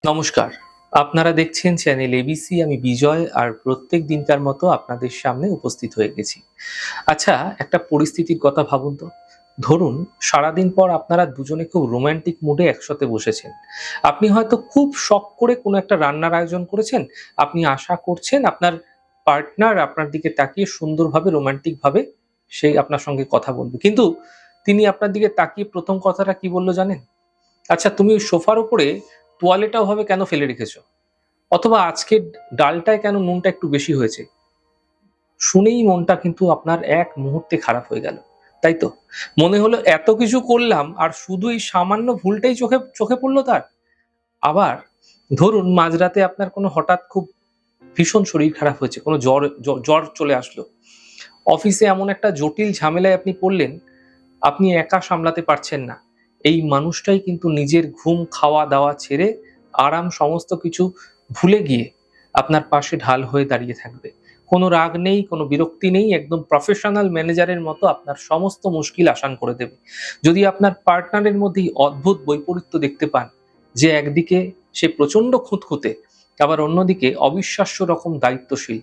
নমস্কার। আপনারা দেখছেন চ্যানেল এবিসি। আমি বিজয় আর প্রত্যেক দিনকার মতো আপনাদের সামনে উপস্থিত হয়ে গেছি। আচ্ছা, একটা পরিস্থিতির কথা ভাবুন তো। ধরুন সারাদিন পর আপনারা দুজনে খুব রোমান্টিক মুডে একসাথে বসেছেন। আপনি হয়তো খুব শখ করে কোনো একটা রান্নার আয়োজন করেছেন। আপনি আশা করছেন আপনার পার্টনার আপনার দিকে তাকিয়ে সুন্দরভাবে রোমান্টিক ভাবে সে আপনার সঙ্গে কথা বলবে। কিন্তু তিনি আপনার দিকে তাকিয়ে ১ম কথাটা কি বলল জানেন? আচ্ছা, তুমি ওই সোফার উপরে তোয়ালেটা ওভাবে কেন ফেলে রেখেছো? অথবা আজকের ডালটায় কেন নুনটা একটু বেশি হয়েছে? শুনেই মনটা কিন্তু আপনার এক মুহূর্তে খারাপ হয়ে গেল। তাই তো? মনে হলো এত কিছু করলাম আর শুধু এই সামান্য ভুলটাই চোখে চোখে পড়ল তার? আবার ধরুন মাঝরাতে আপনার কোনো হঠাৎ খুব ভীষণ শরীর খারাপ হয়েছে, কোনো জ্বর চলে আসলো। অফিসে এমন একটা জটিল ঝামেলায় আপনি পড়লেন, আপনি একা সামলাতে পারছেন না। এই মানুষটাই কিন্তু নিজের ঘুম, খাওয়া-দাওয়া ছেড়ে আরাম সমস্ত কিছু ভুলে গিয়ে আপনার পাশে ঢাল হয়ে দাঁড়িয়ে থাকবে। কোনো রাগ নেই, কোনো বিরক্তি নেই, একদম প্রফেশনাল ম্যানেজারের মতো আপনার সমস্ত মুশকিল আসান করে দেবে। যদি আপনার পার্টনারের মধ্যে এই অদ্ভুত বৈপরীত্য দেখতে পান যে একদিকে সে প্রচণ্ড খুঁতখুঁতে, আবার অন্যদিকে অবিশ্বাস্য রকম দায়িত্বশীল,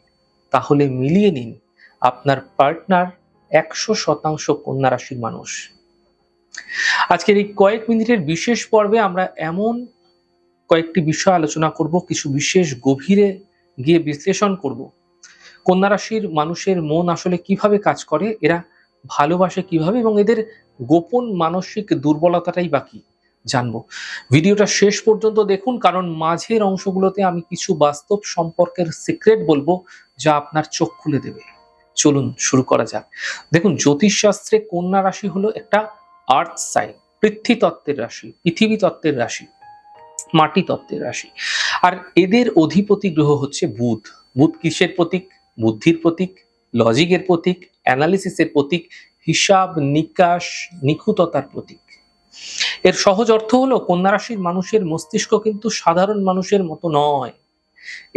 তাহলে মিলিয়ে নিন আপনার পার্টনার ১০০% কন্যা রাশির মানুষ। আজকের এই কয়েক মিনিটের বিশেষ পর্বে আমরা এমন কয়েকটি বিষয় আলোচনা করব, কিছু বিশেষ গভীরে গিয়ে বিশ্লেষণ করব। কন্যা রাশির মানুষের মন আসলে কিভাবে কাজ করে, এরা ভালোবাসে কিভাবে এবং এদের গোপন মানসিক দুর্বলতাটাই বা কি জানবো। ভিডিওটা শেষ পর্যন্ত দেখুন, কারণ মাঝের অংশগুলোতে আমি কিছু বাস্তব সম্পর্কের সিক্রেট বলবো যা আপনার চোখ খুলে দেবে। চলুন শুরু করা যাক। দেখুন, জ্যোতিষশাস্ত্রে কন্যা রাশি হলো একটা আর্থ সাইন, পৃথ্বী তত্ত্বের রাশি, পৃথিবী তত্ত্বের রাশি, মাটি তত্ত্বের রাশি। আর এদের অধিপতি গ্রহ হচ্ছে বুধ। বুধ কিসের প্রতীক? বুদ্ধির প্রতীক, লজিকের প্রতীক, অ্যানালিসিসের প্রতীক, হিসাব নিকাশ, নিখুঁততার প্রতীক। এর সহজ অর্থ হলো কন্যা রাশির মানুষের মস্তিষ্ক কিন্তু সাধারণ মানুষের মতো নয়।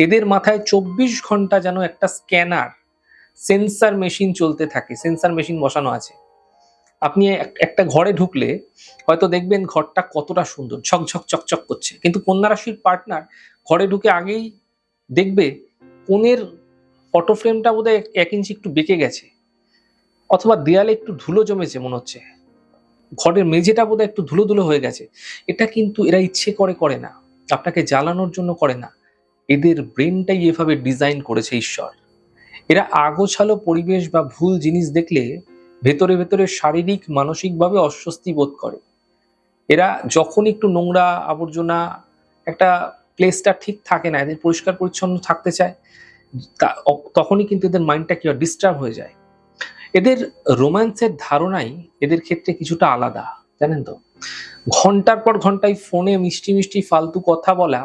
এদের মাথায় ২৪ ঘন্টা যেন একটা স্ক্যানার, সেন্সর মেশিন চলতে থাকে, সেন্সর মেশিন বসানো আছে। আপনি একটা ঘরে ঢুকলে হয়তো দেখবেন ঘরটা কতটা সুন্দর, ঝকঝক চকচক করছে, কিন্তু কন্যা রাশির পার্টনার ঘরে ঢুকে আগেই দেখবে কোণের ফটো ফ্রেমটা বোধহয় ১ ইঞ্চি একটু বেঁকে গেছে, অথবা দেয়ালে একটু ধুলো জমেছে মনে হচ্ছে, ঘরের মেঝেটা বোধহয় একটু ধুলো ধুলো হয়ে গেছে। এটা কিন্তু এরা ইচ্ছে করে করে না, আপনাকে জ্বালানোর জন্য করে না। এদের ব্রেনটাই এভাবে ডিজাইন করেছে ঈশ্বর। এরা আগোছালো পরিবেশ বা ভুল জিনিস দেখলে ভেতরে ভেতরে শারীরিক মানসিকভাবে অস্বস্তি বোধ করে। এরা যখন একটু নোংরা আবর্জনা, একটা প্লেসটা ঠিক থাকে না, এদের পরিষ্কার পরিচ্ছন্ন থাকতে চায়, তখনই কিন্তু এদের মাইন্ডটা কি হয়, ডিস্টার্ব হয়ে যায়। এদের রোম্যান্সের ধারণাই এদের ক্ষেত্রে কিছুটা আলাদা, জানেন তো? ঘন্টার পর ঘন্টায় ফোনে মিষ্টি মিষ্টি ফালতু কথা বলা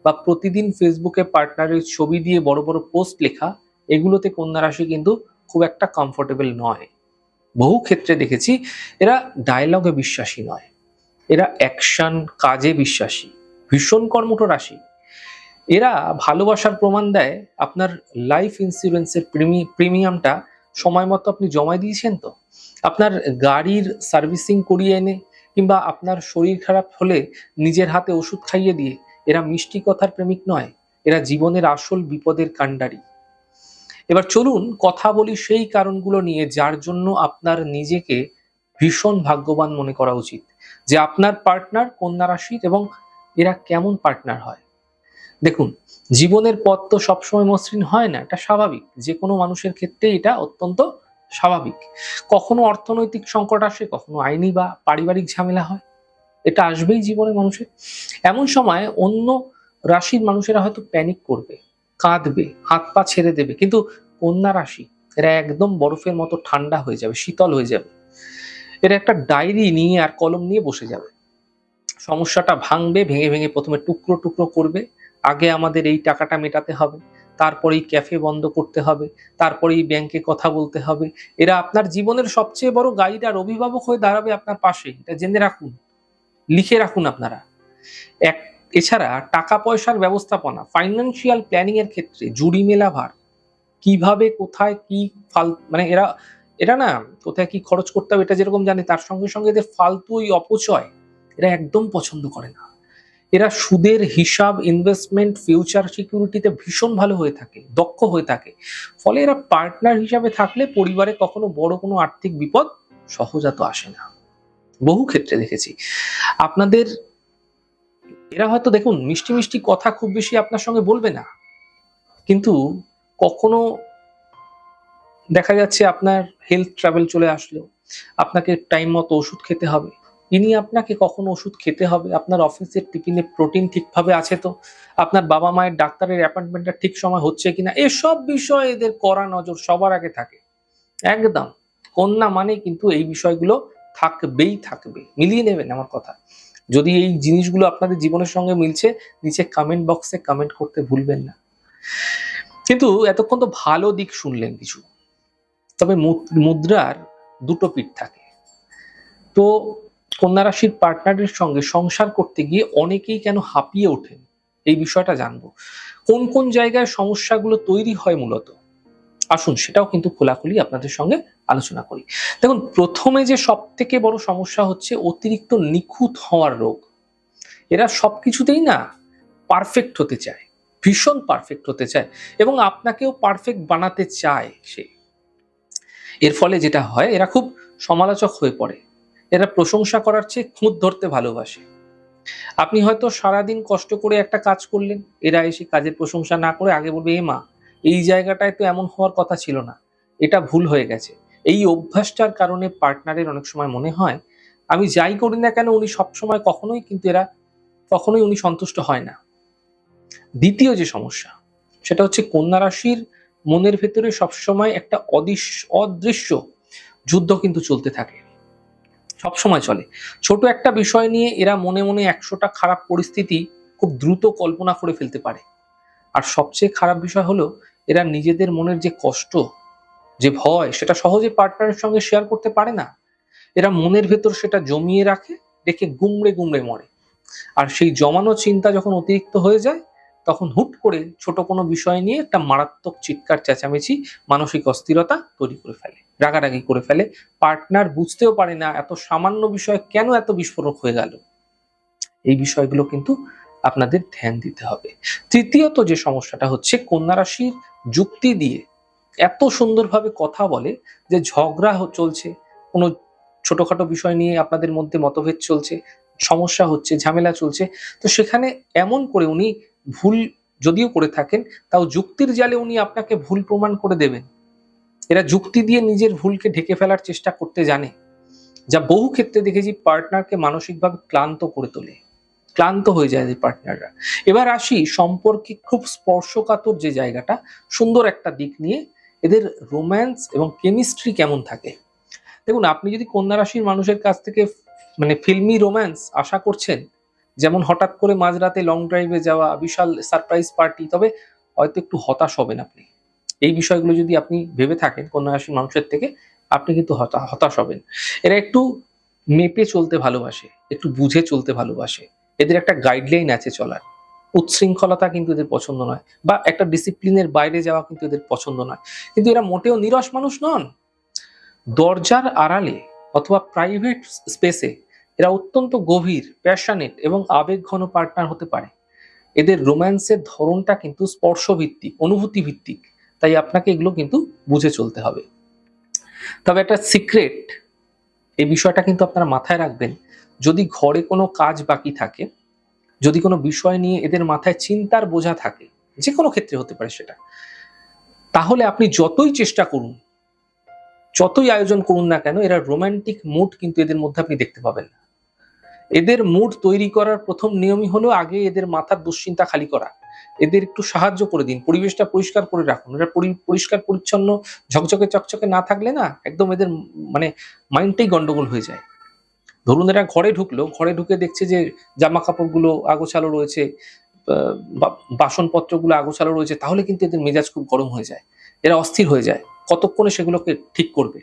বা প্রতিদিন ফেসবুকে পার্টনারের ছবি দিয়ে বড় বড় পোস্ট লেখা, এগুলোতে কন্যা রাশি কিন্তু খুব একটা কমফোর্টেবল নয়। বহু ক্ষেত্রে দেখেছি এরা ডায়লগে বিশ্বাসী নয়, এরা অ্যাকশন, কাজে বিশ্বাসী, ভীষণ কর্মঠ রাশি। এরা ভালোবাসার প্রমাণ দেয় আপনার লাইফ ইন্স্যুরেন্সের প্রিমিয়ামটা সময় মতো আপনি জমা দিয়েছেন তো, আপনার গাড়ির সার্ভিসিং করিয়ে এনে, কিংবা আপনার শরীর খারাপ হলে নিজের হাতে ওষুধ খাইয়ে দিয়ে। এরা মিষ্টি কথার প্রেমিক নয়, এরা জীবনের আসল বিপদের কাণ্ডারি। এবার চলুন কথা বলি সেই কারণগুলো নিয়ে যার জন্য আপনার নিজেকে ভীষণ ভাগ্যবান মনে করা উচিত যে আপনার পার্টনার কন্যা রাশির, এবং এরা কেমন পার্টনার হয়। দেখুন, জীবনের পথ তো সবসময় মসৃণ হয় না, এটা স্বাভাবিক। যে কোনো মানুষের ক্ষেত্রে এটা অত্যন্ত স্বাভাবিক। কখনো অর্থনৈতিক সংকট আসে, কখনো আইনি বা পারিবারিক ঝামেলা হয়। এটা আসবেই জীবনে মানুষের। এমন সময় অন্য রাশির মানুষেরা হয়তো প্যানিক করবে, কাঁদবে, হাত পা ছেড়ে দেবে, কিন্তু কন্যা রাশি এরা একদম বরফের মতো ঠান্ডা হয়ে যাবে, শীতল হয়ে যাবে। এরা একটা ডায়েরি নিয়ে আর কলম নিয়ে বসে যাবে, সমস্যাটা ভাঙবে, ভেঙে ভেঙে প্রথমে টুকরো টুকরো করবে। আগে আমাদের এই টাকাটা মেটাতে হবে, তারপরেই ক্যাফে বন্ধ করতে হবে, তারপরেই ব্যাংকে কথা বলতে হবে। এরা আপনার জীবনের সবচেয়ে বড় গাইড আর অভিভাবক হয়ে দাঁড়াবে আপনার পাশে, এটা জেনে রাখুন, লিখে রাখুন আপনারা। এক এছাড়া টাকা পয়সার ব্যবস্থাপনা, ফাইন্যান্সিয়াল প্ল্যানিং এর ক্ষেত্রে জুড়ি মেলা ভার, কিভাবে কোথায় কি মানে এরা এরা না কোথায় কি খরচ করতে হবে এটা যেরকম জানে, তার সঙ্গে সঙ্গে এদের ফালতু ওই অপচয় এরা একদম পছন্দ করে না। এরা সুদের হিসাব, ইনভেস্টমেন্ট, ফিউচার সিকিউরিটিতে ভীষণ ভালো হয়ে থাকে, দক্ষ হয়ে থাকে। ফলে এরা পার্টনার হিসাবে থাকলে পরিবারে কখনো বড় কোনো আর্থিক বিপদ সহজাত আসে না। বহু ক্ষেত্রে দেখেছি। আপনাদের এরা হয়তো দেখুন মিষ্টি মিষ্টি কথা খুব বেশি আপনার সঙ্গে বলবে না, কিন্তু কখনো দেখা যাচ্ছে আপনার হেলথ ট্রাবল চলে আসলো, আপনাকে টাইম মতো ওষুধ খেতে হবে। ইনি আপনাকে কখন ওষুধ খেতে হবে, আপনার অফিসের টিফিনে প্রোটিন ঠিকভাবে আছে তো, আপনার বাবা মায়ের ডাক্তারের অ্যাপয়েন্টমেন্টটা ঠিক সময় হচ্ছে কিনা, এসব বিষয়ে এদের কড়া নজর সবার আগে থাকে। একদম কন্যা মানে কিন্তু এই বিষয়গুলো থাকবেই থাকবে, মিলিয়ে নেবেন আমার কথা। যদি এই জিনিসগুলো আপনাদের জীবনের সঙ্গে মিলছে, নিচে কমেন্ট বক্সে কমেন্ট করতে ভুলবেন না। কিন্তু এতক্ষণ তো ভালো দিক শুনলেন কিছু, তবে মুদ্রার দুটো পিঠ থাকে। তো কন্যা রাশির পার্টনারের সঙ্গে সংসার করতে গিয়ে অনেকেই কেন হাঁপিয়ে ওঠেন, এই বিষয়টা জানবো। কোন কোন জায়গায় সমস্যাগুলো তৈরি হয় মূলত, আসুন সেটাও কিন্তু খোলাখুলি আপনাদের সঙ্গে আলোচনা করি। দেখুন, প্রথমে যে সব থেকে বড় সমস্যা হচ্ছে অতিরিক্ত নিখুঁত হওয়ার রোগ। এরা সবকিছুতেই না পারফেক্ট হতে চায়, ভীষণ পারফেক্ট হতে চায়, এবং আপনাকেও পারফেক্ট বানাতে চায় সে। এর ফলে যেটা হয়, এরা খুব সমালোচক হয়ে পড়ে। এরা প্রশংসা করার চেয়ে খুঁত ধরতে ভালোবাসে। আপনি হয়তো সারাদিন কষ্ট করে একটা কাজ করলেন, এরা এসে কাজের প্রশংসা না করে আগে বলবে, এ মা, এই জায়গাটায় তো এমন হওয়ার কথা ছিল না, এটা ভুল হয়ে গেছে। এই অভ্যাসটার কারণে পার্টনারের অনেক সময় মনে হয় আমি যাই করি না কেন উনি সবসময় কখনোই, কিন্তু এরা কখনোই উনি সন্তুষ্ট হয় না। দ্বিতীয় যে সমস্যা, সেটা হচ্ছে কন্যা রাশির মনের ভেতরে সবসময় একটা অদৃশ্য যুদ্ধ কিন্তু চলতে থাকে, সবসময় চলে। ছোট একটা বিষয় নিয়ে এরা মনে মনে 100টা খারাপ পরিস্থিতি খুব দ্রুত কল্পনা করে ফেলতে পারে। আর সবচেয়ে খারাপ বিষয় হলো, এরা নিজেদের মনের যে কষ্ট, যে ভয়, সেটা সহজে পার্টনারের সঙ্গে শেয়ার করতে পারে না। এরা মনের ভেতর সেটা জমিয়ে রাখে, রেখে গুমড়ে গুমড়ে মরে। আর সেই জমানো চিন্তা যখন অতিরিক্ত হয়ে যায়, তখন হুট করে ছোট কোনো বিষয় নিয়ে একটা মারাত্মক চিৎকার চেঁচামেচি, মানসিক অস্থিরতা তৈরি করে ফেলে, রাগারাগি করে ফেলে। পার্টনার বুঝতেও পারে না এত সামান্য বিষয় কেন এত বিস্ফোরক হয়ে গেল। এই বিষয়গুলো কিন্তু আপনাদের ধ্যান দিতে হবে। তৃতীয়ত যে সমস্যাটা হচ্ছে, কন্যা রাশির যুক্তি দিয়ে এত সুন্দরভাবে কথা বলে যে ঝগড়া চলছে, কোনো ছোটখাটো বিষয় নিয়ে আপনাদের মধ্যে মতভেদ চলছে, সমস্যা হচ্ছে, ঝামেলা চলছে, তো সেখানে এমন করে উনি ভুল যদিও করে থাকেন, তাও যুক্তির জালে উনি আপনাকে ভুল প্রমাণ করে দেবেন। এরা যুক্তি দিয়ে নিজের ভুলকে ঢেকে ফেলার চেষ্টা করতে জানে, যা বহু ক্ষেত্রে দেখেছি পার্টনারকে মানসিকভাবে ক্লান্ত করে তোলে। ক্লান্ত হয়ে যায় এই পার্টনাররা। এবার আসি সম্পর্কে খুব স্পর্শকাতর যে জায়গাটা, সুন্দর একটা দিক নিয়ে, এদের রোম্যান্স এবং কেমিস্ট্রি কেমন থাকে। দেখুন, আপনি যদি কন্যা রাশির মানুষের কাছ থেকে মানে ফিল্মি রোম্যান্স আশা করছেন, যেমন হঠাৎ করে মাঝরাতে লং ড্রাইভে যাওয়া, বিশাল সারপ্রাইজ পার্টি, তবে হয়তো একটু হতাশ হবেন আপনি। এই বিষয়গুলো যদি আপনি ভেবে থাকেন কন্যা রাশির মানুষের থেকে, আপনি কিন্তু হতাশ হবেন। এরা একটু মেপে চলতে ভালোবাসে, একটু বুঝে চলতে ভালোবাসে। এদের একটা গাইডলাইন আছে চলার। উচ্ছৃঙ্খলতা কিন্তু এদের পছন্দ নয়, বা একটা ডিসিপ্লিনের বাইরে যাওয়া কিন্তু এদের পছন্দ নয়। কিন্তু এরা মোটেও নিরস মানুষ নন। দরজার আড়ালে অথবা প্রাইভেট স্পেসে এরা অত্যন্ত গভীর, প্যাশনেট এবং আবেগঘন পার্টনার হতে পারে। এদের রোম্যান্সের ধরনটা কিন্তু স্পর্শ ভিত্তিক, অনুভূতি ভিত্তিক। তাই আপনাকে এগুলো কিন্তু বুঝে চলতে হবে। তবে একটা সিক্রেট, এই বিষয়টা কিন্তু আপনারা মাথায় রাখবেন, যদি ঘরে কোনো কাজ বাকি থাকে, যদি কোনো বিষয় নিয়ে এদের মাথায় চিন্তার বোঝা থাকে, যে কোনো ক্ষেত্রে হতে পারে সেটা, তাহলে আপনি যতই চেষ্টা করুন, যতই আয়োজন করুন না কেন, এরা রোমান্টিক মুড কিন্তু এদের মধ্যে আপনি দেখতে পাবেন না। এদের মুড তৈরি করার প্রথম নিয়মই হলো আগে এদের মাথার দুশ্চিন্তা খালি করা। এদের একটু সাহায্য করে দিন, পরিবেশটা পরিষ্কার করে রাখুন। এরা পরিষ্কার পরিচ্ছন্ন, ঝকঝকে চকচকে না থাকলে না একদম এদের মানে মাইন্ডটাই গন্ডগোল হয়ে যায়। ধরুন এরা ঘরে ঢুকলো, ঘরে ঢুকে দেখছে যে জামা কাপড়গুলো আগোছালো রয়েছে, বাসনপত্রগুলো আগোছালো রয়েছে, তাহলে কিন্তু এদের মেজাজ খুব গরম হয়ে যায়, এরা অস্থির হয়ে যায়। কতক্ষণে সেগুলোকে ঠিক করবে।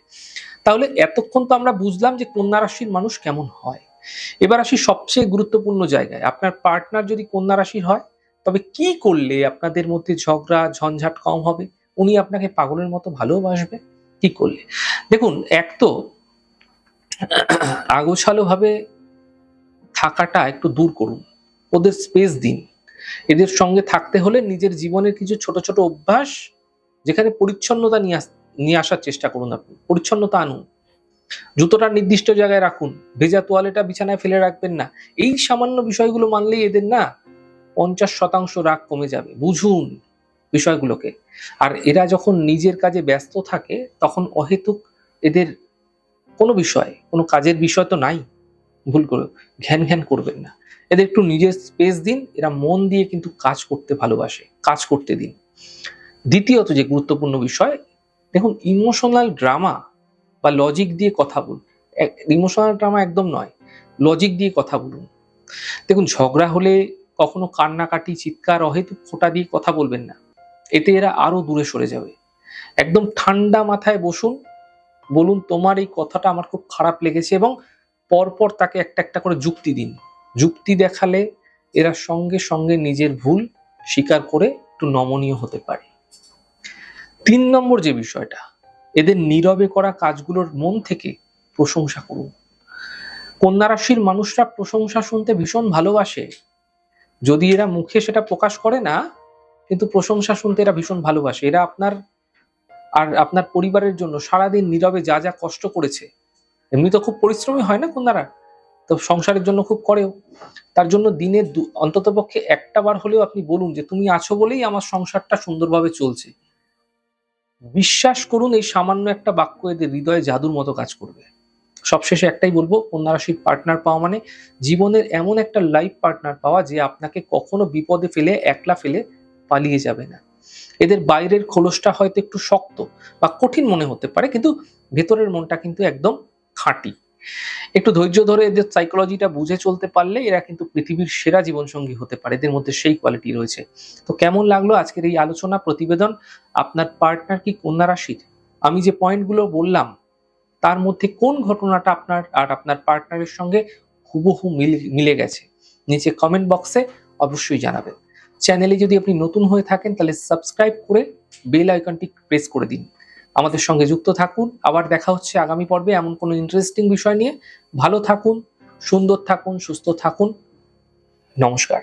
তাহলে এতক্ষণ তো আমরা বুঝলাম যে কন্যা রাশির মানুষ কেমন হয়। এবার আসি সবচেয়ে গুরুত্বপূর্ণ জায়গায়, আপনার পার্টনার যদি কন্যা রাশির হয়, তবে কি করলে আপনাদের মধ্যে ঝগড়া ঝঞ্ঝাট কম হবে, উনি আপনাকে পাগলের মতো ভালোবাসবে, কি করলে? দেখুন, এক তো আগোছালো ভাবে থাকাটা একটু দূর করুন। ওদের স্পেস দিন। এদের সঙ্গে থাকতে হলে নিজের জীবনের কিছু ছোট ছোট অভ্যাস, যেখানে পরিচ্ছন্নতা নিয়ে আসার চেষ্টা করুন। আপনি পরিচ্ছন্নতা আনুন, জুতোটা নির্দিষ্ট জায়গায় রাখুন, ভেজা তোয়ালেটা বিছানায় ফেলে রাখবেন না। এই সামান্য বিষয়গুলো মানলেই এদের না 50% রাগ কমে যাবে। বুঝুন বিষয়গুলোকে। আর এরা যখন নিজের কাজে ব্যস্ত থাকে তখন অহেতুক এদের কোনো বিষয়, কোনো কাজের বিষয় তো নাই। ভুল করে ঘ্যান ঘ্যান করবেন না। এদের একটু নিজের স্পেস দিন। এরা মন দিয়ে কিন্তু কাজ করতে ভালোবাসে, কাজ করতে দিন। দ্বিতীয়ত যে গুরুত্বপূর্ণ বিষয়, দেখুন ইমোশনাল ড্রামা বা লজিক দিয়ে কথা বলুন। ইমোশনাল ড্রামা একদম নয়, লজিক দিয়ে কথা বলুন। দেখুন ঝগড়া হলে কখনো কান্নাকাটি, চিৎকার, অহেতুক খোঁটা দিয়ে কথা বলবেন না। এতে এরা আরো দূরে সরে যাবে। একদম ঠান্ডা মাথায় বসুন, বলুন তোমার এই কথাটা আমার খুব খারাপ লেগেছে, এবং পরপর তাকে একটা একটা করে যুক্তি দিন। যুক্তি দেখালে এরা সঙ্গে সঙ্গে নিজের ভুল স্বীকার করে একটু নমনীয় হতে পারে। 3 নম্বর যে বিষয়টা, এদের নীরবে করা কাজগুলোর মন থেকে প্রশংসা করুন। কন্যা রাশির মানুষরা প্রশংসা শুনতে ভীষণ ভালোবাসে। যদি এরা মুখে সেটা প্রকাশ করে না, কিন্তু প্রশংসা শুনতে এরা ভীষণ ভালোবাসে। এরা আপনার আর আপনার পরিবারের জন্য সারাদিন নীরবে যা যা কষ্ট করেছে, এমনি তো খুব পরিশ্রমী হয় না কন্যারা, তো সংসারের জন্য খুব করেও। তার জন্য দিনে অন্ততপক্ষে একটা বার হলেও আপনি বলুন যে তুমি আছো বলেই আমার সংসারটা সুন্দরভাবে চলছে। বিশ্বাস করুন এই সামান্য একটা বাক্য এদের হৃদয়ে জাদুর মতো কাজ করবে। সবশেষে একটাই বলবো, কন্যা রাশির পার্টনার পাওয়া মানে জীবনের এমন একটা লাইফ পার্টনার পাওয়া যে আপনাকে কখনো বিপদে ফেলে, একলা ফেলে পালিয়ে যাবে না। এদের বাইরের খোলসটা হয়তো একটু শক্ত বা কঠিন মনে হতে পারে, কিন্তু ভেতরের মনটা কিন্তু একদম খাঁটি। একটু ধৈর্য ধরে এদের সাইকোলজিটা বুঝে চলতে পারলে এরা কিন্তু পৃথিবীর সেরা জীবনসঙ্গী হতে পারে। এদের মধ্যে সেই কোয়ালিটি রয়েছে। তো কেমন লাগলো আজকের এই আলোচনা প্রতিবেদন? আপনার পার্টনার কি কন্যা রাশির? আমি যে পয়েন্টগুলো বললাম তার মধ্যে কোন ঘটনাটা আপনার আর আপনার পার্টনারের সঙ্গে হুবহু মিলে গেছে? নিচে কমেন্ট বক্সে অবশ্যই জানাবেন। চ্যানেলে যদি আপনি নতুন হয়ে থাকেন তাহলে সাবস্ক্রাইব করে বেল আইকনটি প্রেস করে দিন। আমাদের সঙ্গে যুক্ত থাকুন। আবার দেখা হচ্ছে আগামী পর্বে এমন কোনো ইন্টারেস্টিং বিষয় নিয়ে। ভালো থাকুন, সুন্দর থাকুন, সুস্থ থাকুন। নমস্কার।